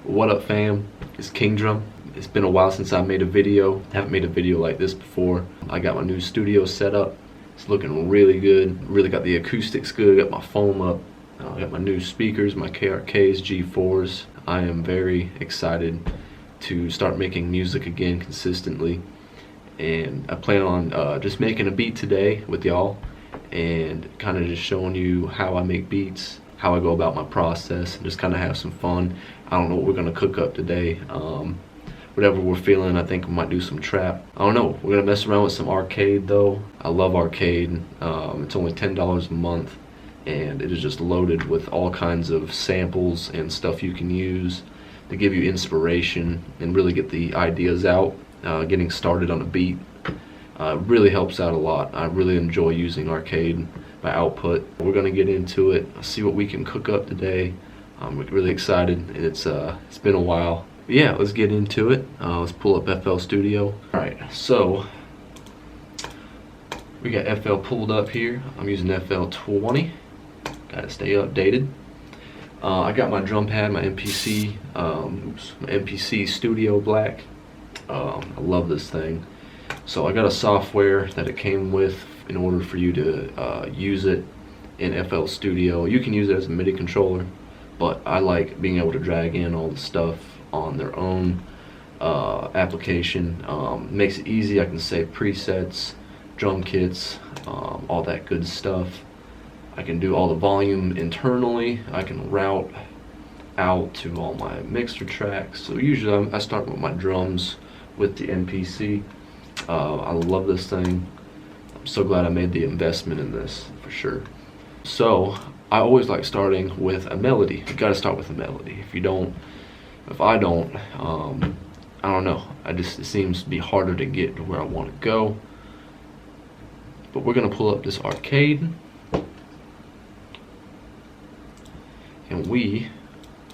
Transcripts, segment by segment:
What up, fam? It's Kingdrum. It's been a while since I made a video. I haven't made a video like this before. I got my new studio set up. It's looking really good. Really got the acoustics good. Got my foam up. I got my new speakers, my KRKs, G4s. I am very excited to start making music again consistently. And I plan on just making a beat today with y'all and kind of just showing you how I make beats, how I go about my process, and just kind of have some fun. I don't know what we're gonna cook up today. Whatever we're feeling, I think we might do some trap. I don't know. We're gonna mess around with some arcade though. I love arcade. It's only $10 a month, and it is just loaded with all kinds of samples and stuff you can use to give you inspiration and really get the ideas out. Getting started on a beat really helps out a lot. I really enjoy using arcade by output. We're gonna get into it, see what we can cook up today. I'm really excited, and it's been a while. But yeah, let's get into it. Let's pull up FL Studio. All right, so we got FL pulled up here. I'm using FL 20. Gotta stay updated. I got my drum pad, my MPC, my MPC Studio Black. I love this thing. So I got a software that it came with in order for you to use it in FL Studio. You can use it as a MIDI controller, but I like being able to drag in all the stuff on their own application. Makes it easy. I can save presets, drum kits, all that good stuff. I can do all the volume internally. I can route out to all my mixer tracks. So usually I start with my drums with the MPC. I love this thing. I'm so glad I made the investment in this, for sure. So I always like starting with a melody. You gotta start with a melody. If I don't, I don't know. It seems to be harder to get to where I want to go. But we're gonna pull up this arcade, and we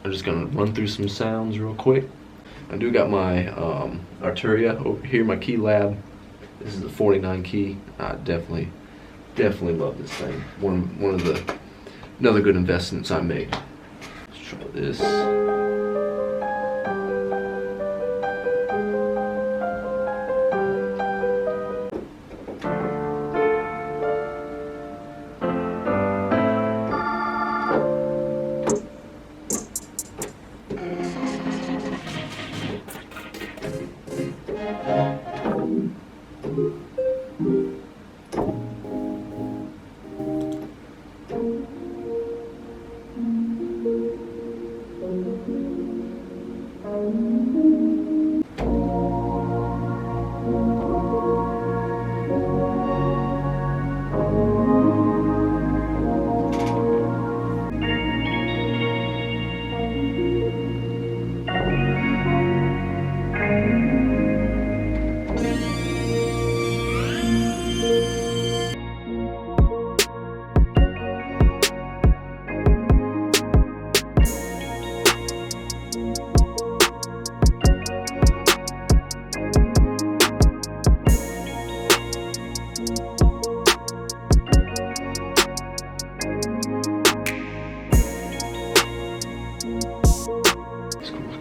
are just gonna run through some sounds real quick. I do got my Arturia over here, my key lab. This is a 49 key. I definitely love this thing. Another good investments I made. Let's try this.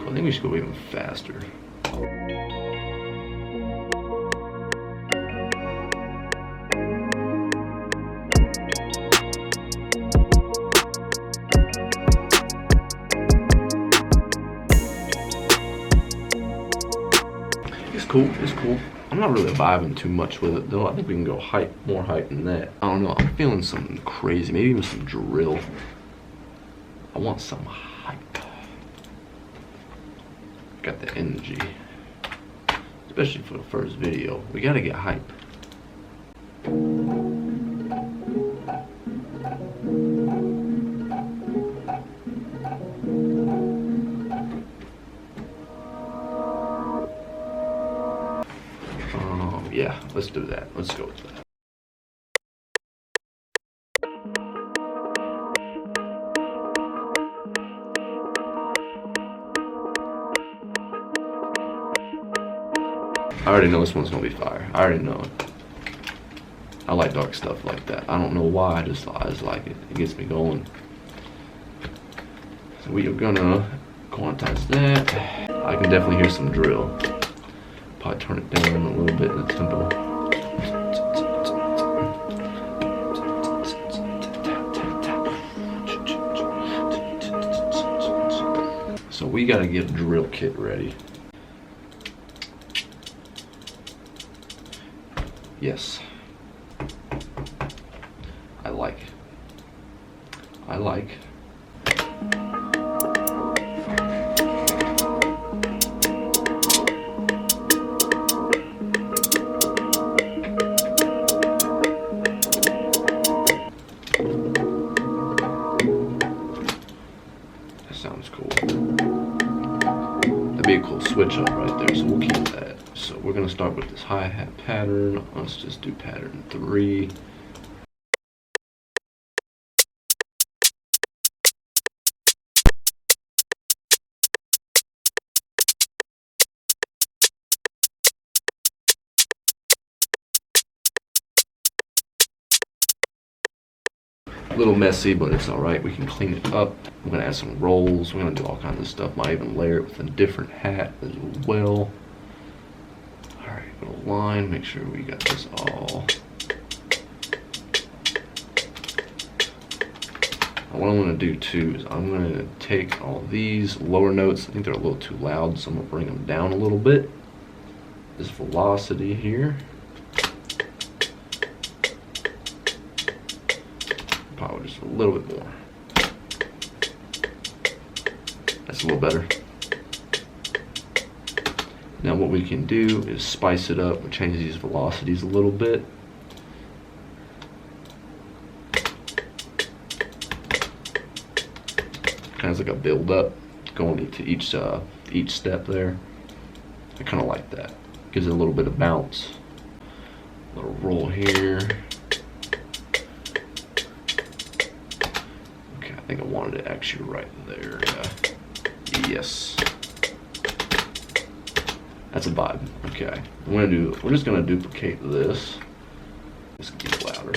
I think we should go even faster. It's cool, it's cool. I'm not really vibing too much with it though. I think we can go more hype than that. I don't know, I'm feeling something crazy, maybe even some drill. I want some hype. Got the energy, especially for the first video. We gotta get hype. Yeah, let's do that. Let's go with that. I already know this one's gonna be fire. I already know it. I like dark stuff like that. I don't know why, I just like it. It gets me going. So we are gonna quantize that. I can definitely hear some drill. Probably turn it down a little bit in the tempo. So we gotta get a drill kit ready. Yes. I like. That sounds cool. That'd be a cool switch up right there, so we'll keep that. So we're gonna start with this hi-hat pattern. Let's just do pattern 3. A little messy, but it's all right. We can clean it up. We're gonna add some rolls. We're gonna do all kinds of stuff. Might even layer it with a different hat as well. All right, go to line. Make sure we got this all. What I'm gonna do too is I'm gonna take all these lower notes. I think they're a little too loud, so I'm gonna bring them down a little bit. This velocity here. Probably just a little bit more. That's a little better. Now what we can do is spice it up and change these velocities a little bit. Kind of like a build up going into each step there. I kind of like that. Gives it a little bit of bounce. A little roll here. Okay, I think I wanted it actually right there. Yes. That's a vibe. Okay. We're just gonna duplicate this. Just keep louder.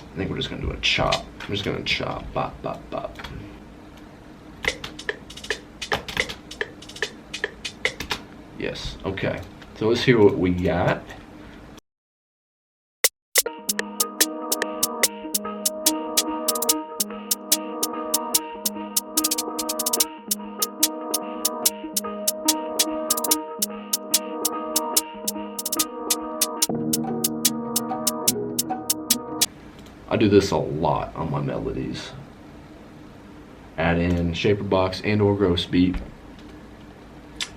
I think we're just gonna do a chop. I'm just gonna chop, bop, bop, bop. Yes, okay. So let's hear what we got. I do this a lot on my melodies. Add in shaper box and or gross beat.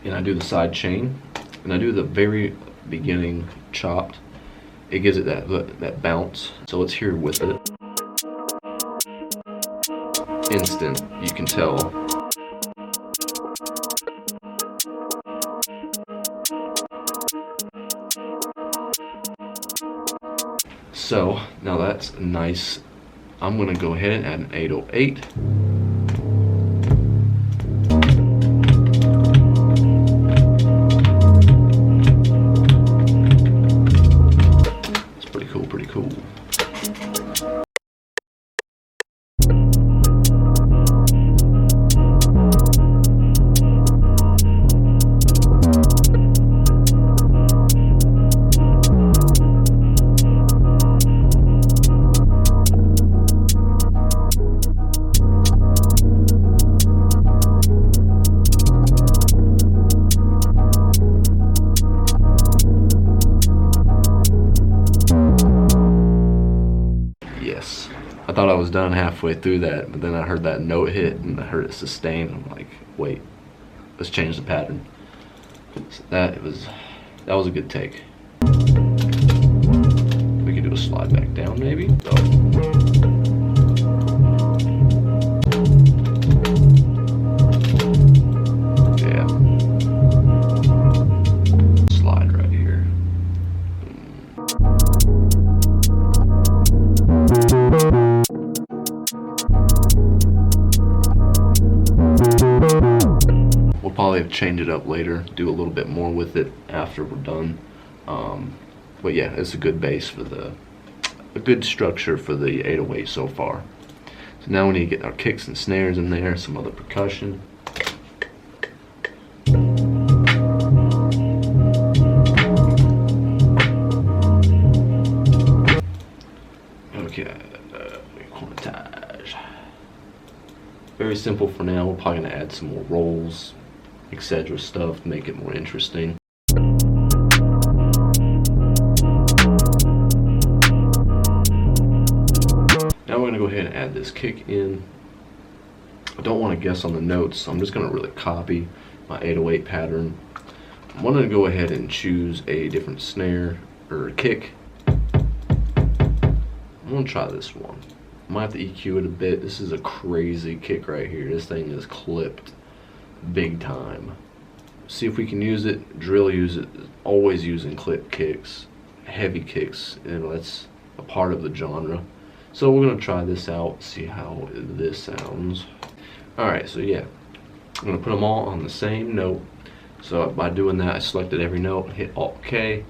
And I do the side chain. And I do the very beginning chopped. It gives it that bounce. So let's hear with it. Instant, you can tell. So now that's nice. I'm gonna go ahead and add an 808. It's pretty cool, pretty cool. I thought I was done halfway through that, but then I heard that note hit and I heard it sustain. I'm like, wait, let's change the pattern. So that was a good take. We could do a slide back down maybe. Yeah. Slide right here. We'll probably change it up later, do a little bit more with it after we're done. But yeah, it's a good base for the a good structure for the 808 so far. So now we need to get our kicks and snares in there, some other percussion. Okay, quantize. Very simple for now. We're probably gonna add some more rolls, etc. stuff to make it more interesting. Now we're gonna go ahead and add this kick in. I don't want to guess on the notes, so I'm just gonna really copy my 808 pattern. I'm gonna go ahead and choose a different snare or kick. I'm gonna try this one. I might have to EQ it a bit. This is a crazy kick right here. This thing is clipped big time. See if we can use it. Drill use it. Always using clip kicks, heavy kicks. You know, that's a part of the genre. So we're gonna try this out, see how this sounds. All right, so yeah, I'm gonna put them all on the same note. So by doing that, I selected every note, hit Alt-K,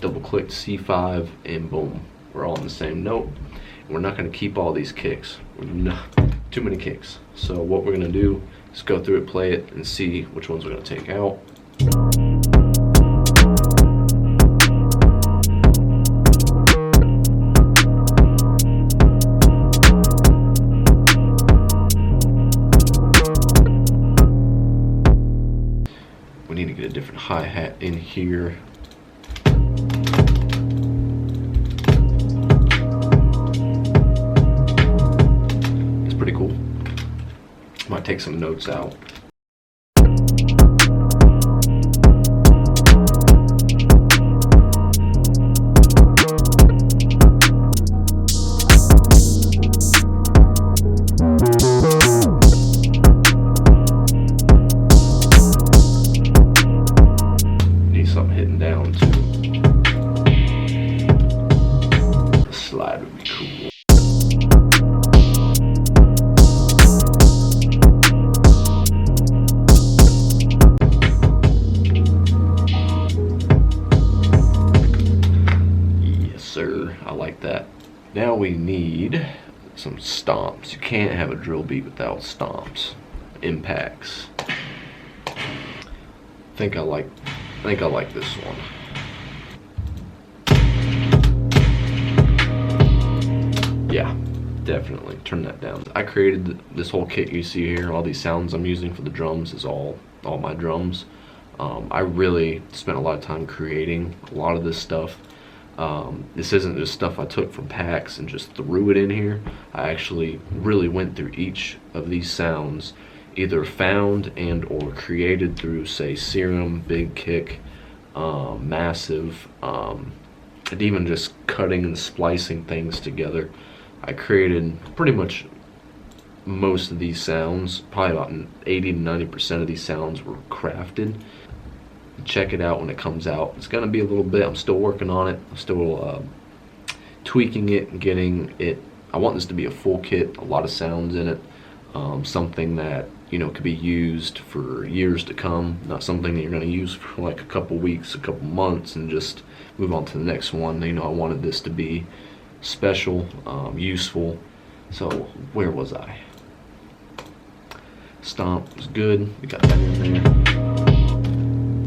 double-clicked C5, and boom, we're all on the same note. We're not gonna keep all these kicks. Too many kicks. So what we're gonna do is go through it, play it, and see which ones we're gonna take out. We need to get a different hi-hat in here. It's pretty cool. Might take some notes out. Something hitting down too. A slide would be cool. Yes, sir. I like that. Now we need some stomps. You can't have a drill beat without stomps, impacts. I think I like this one. Yeah, definitely turn that down. I created this whole kit you see here. All these sounds I'm using for the drums is all my drums. I really spent a lot of time creating a lot of this stuff. This isn't just stuff I took from packs and just threw it in here. I actually really went through each of these sounds, either found and or created through, say, Serum, Big Kick, Massive, and even just cutting and splicing things together. I created pretty much most of these sounds. Probably about 80 to 90% of these sounds were crafted. Check it out when it comes out. It's gonna be a little bit, I'm still working on it. I'm still tweaking it and getting it. I want this to be a full kit, a lot of sounds in it. Something that, you know, could be used for years to come, not something that you're going to use for like a couple weeks, a couple months, and just move on to the next one. You know, I wanted this to be special, useful. So where was I? Stomp was good. We got that in there.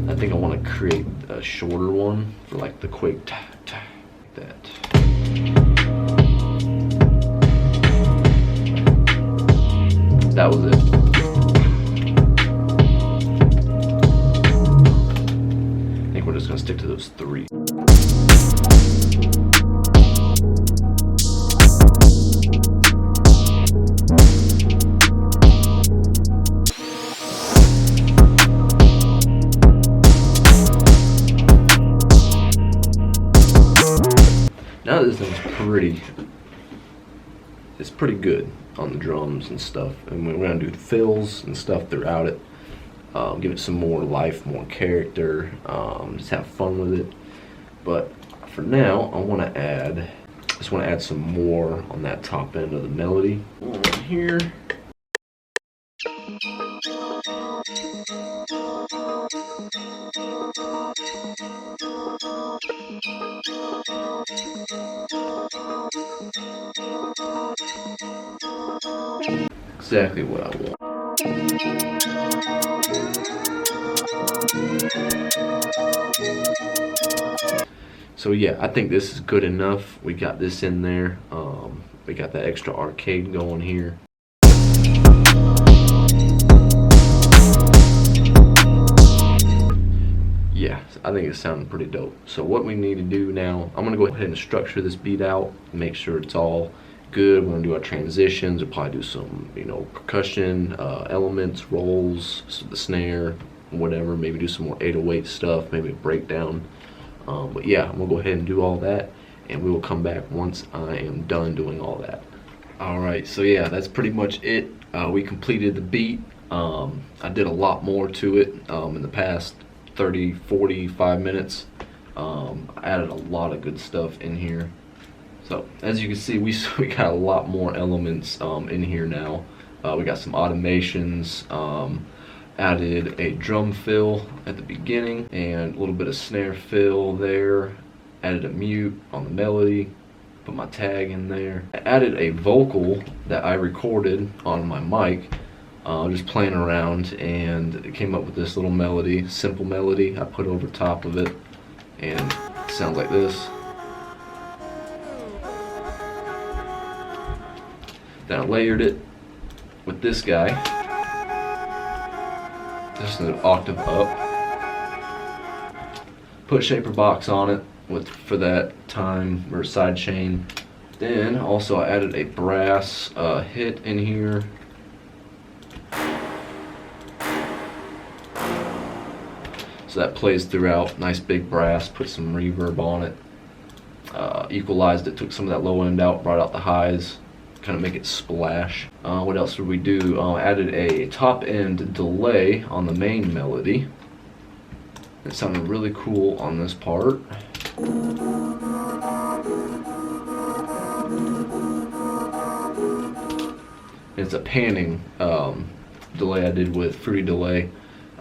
I think I want to create a shorter one for like the quick ta ta, like that. That was it. I think we're just gonna stick to those three. Now this thing's it's pretty good on the drums and stuff, and we're gonna do fills and stuff throughout it. Give it some more life, more character, just have fun with it. But for now, I just want to add some more on that top end of the melody. Right here. Exactly what I want. So yeah, I think this is good enough. We got this in there. We got that extra arcade going here. Yeah, I think it's sounding pretty dope. So what we need to do now, I'm gonna go ahead and structure this beat out, make sure it's all good. We're gonna do our transitions. We'll probably do some, percussion elements, rolls, the snare, whatever. Maybe do some more 808 stuff, maybe a breakdown. But yeah, I'm gonna go ahead and do all that, and we will come back once I am done doing all that. All right, so yeah, that's pretty much it. We completed the beat. I did a lot more to it in the past 30, 45 minutes. I added a lot of good stuff in here. So as you can see, we got a lot more elements in here now. We got some automations, added a drum fill at the beginning and a little bit of snare fill there, added a mute on the melody, put my tag in there. I added a vocal that I recorded on my mic, just playing around, and it came up with this little melody, simple melody I put over top of it, and it sounds like this. Then I layered it with this guy, just an octave up. Put shaper box on it for that time or side chain. Then also I added a brass hit in here. So that plays throughout, nice big brass, put some reverb on it. Equalized it, took some of that low end out, brought out the highs, kind of make it splash. What else did we do? Added a top end delay on the main melody. It sounded really cool on this part. It's a panning delay I did with Fruity Delay.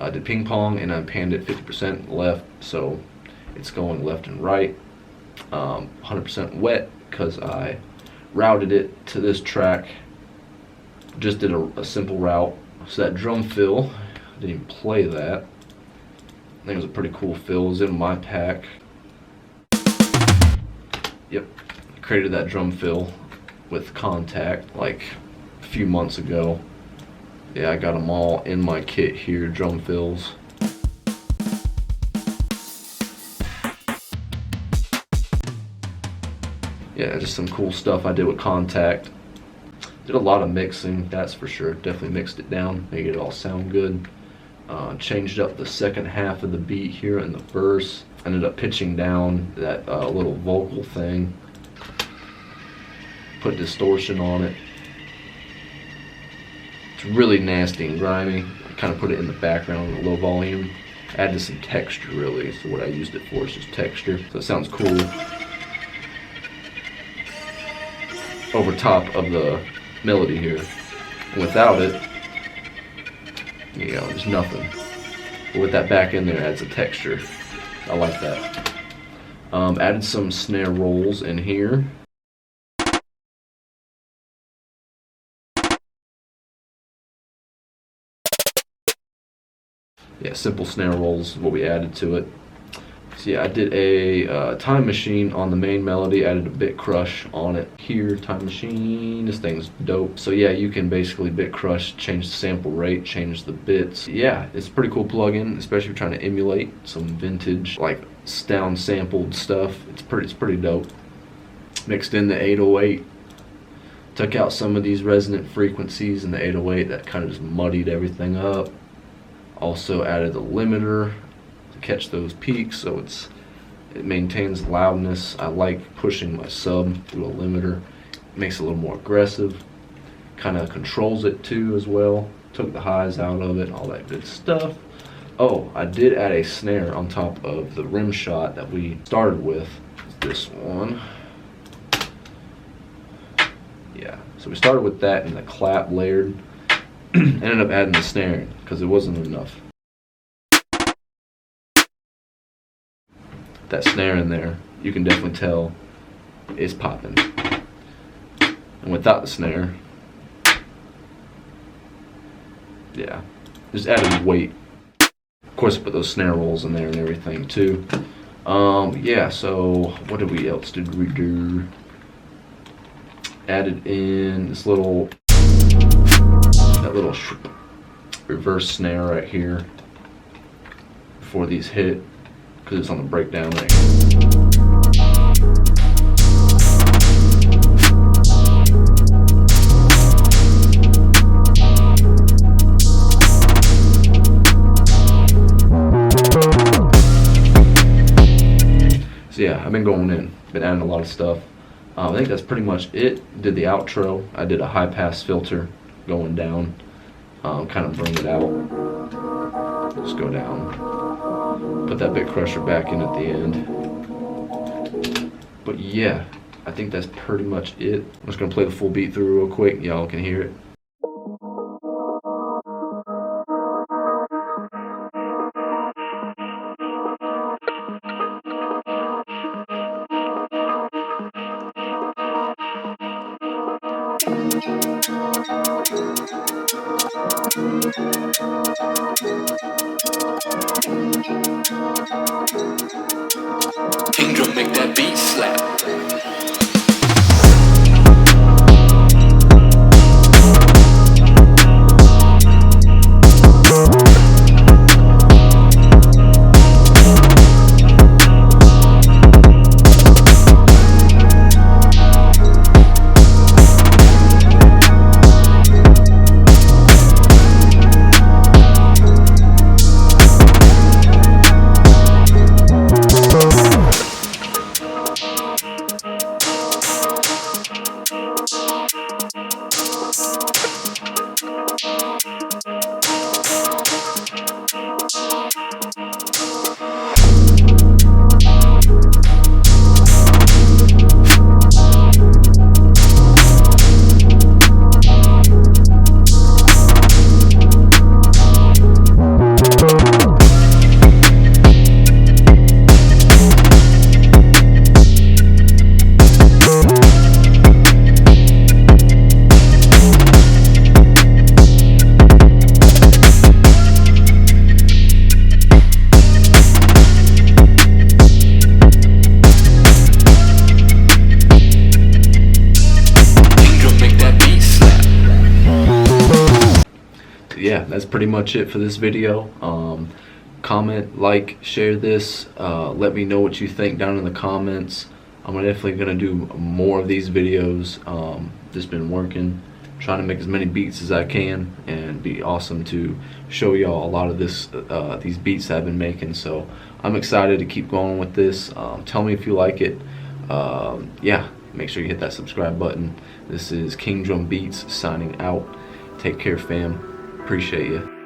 I did ping pong and I panned it 50% left, so it's going left and right. 100% wet because I routed it to this track. Just did a simple route. So that drum fill, I didn't even play that. I think it was a pretty cool fill. It was in my pack. Yep, created that drum fill with Contact like a few months ago. Yeah, I got them all in my kit here, drum fills. Yeah, just some cool stuff I did with Contact. Did a lot of mixing, that's for sure. Definitely mixed it down, made it all sound good. Changed up the second half of the beat here in the verse. Ended up pitching down that little vocal thing. Put distortion on it. It's really nasty and grimy. I kind of put it in the background at a low volume. Added some texture really, so what I used it for is just texture. So it sounds cool. Over top of the melody here. And without it, there's nothing. But with that back in there, adds a texture. I like that. Added some snare rolls in here. Yeah, simple snare rolls is what we added to it. So yeah, I did a time machine on the main melody, added a bit crush on it here, time machine, this thing's dope. So yeah, you can basically bit crush, change the sample rate, change the bits. Yeah, it's a pretty cool plugin, especially if you're trying to emulate some vintage, like down sampled stuff. It's pretty dope. Mixed in the 808, took out some of these resonant frequencies in the 808 that kind of just muddied everything up. Also added a limiter to catch those peaks, so it maintains loudness. I like pushing my sub through a limiter. It makes it a little more aggressive. Kind of controls it too as well. Took the highs out of it, all that good stuff. Oh, I did add a snare on top of the rim shot that we started with. This one. Yeah, so we started with that and the clap layered. Ended up adding the snare because it wasn't enough. That snare in there, you can definitely tell it's popping. And without the snare, yeah, just added weight. Of course, I put those snare rolls in there and everything too. Yeah, so what else did we do? Added in this little reverse snare right here before these hit, because it's on the breakdown right here. So yeah, I've been going in, been adding a lot of stuff. I think that's pretty much it. Did the outro. I did a high pass filter going down, kind of bring it out. Just go down. Put that bit crusher back in at the end. But yeah, I think that's pretty much it. I'm just gonna play the full beat through real quick. Y'all can hear it. Kingdrum make that beat slap. Yeah, that's pretty much it for this video. Comment, like, share this. Let me know what you think down in the comments. I'm definitely gonna do more of these videos. Just been working, trying to make as many beats as I can, and be awesome to show y'all a lot of these beats I've been making. So I'm excited to keep going with this. Tell me if you like it. Yeah, make sure you hit that subscribe button. This is Kingdrum Beats signing out. Take care, fam. Appreciate you.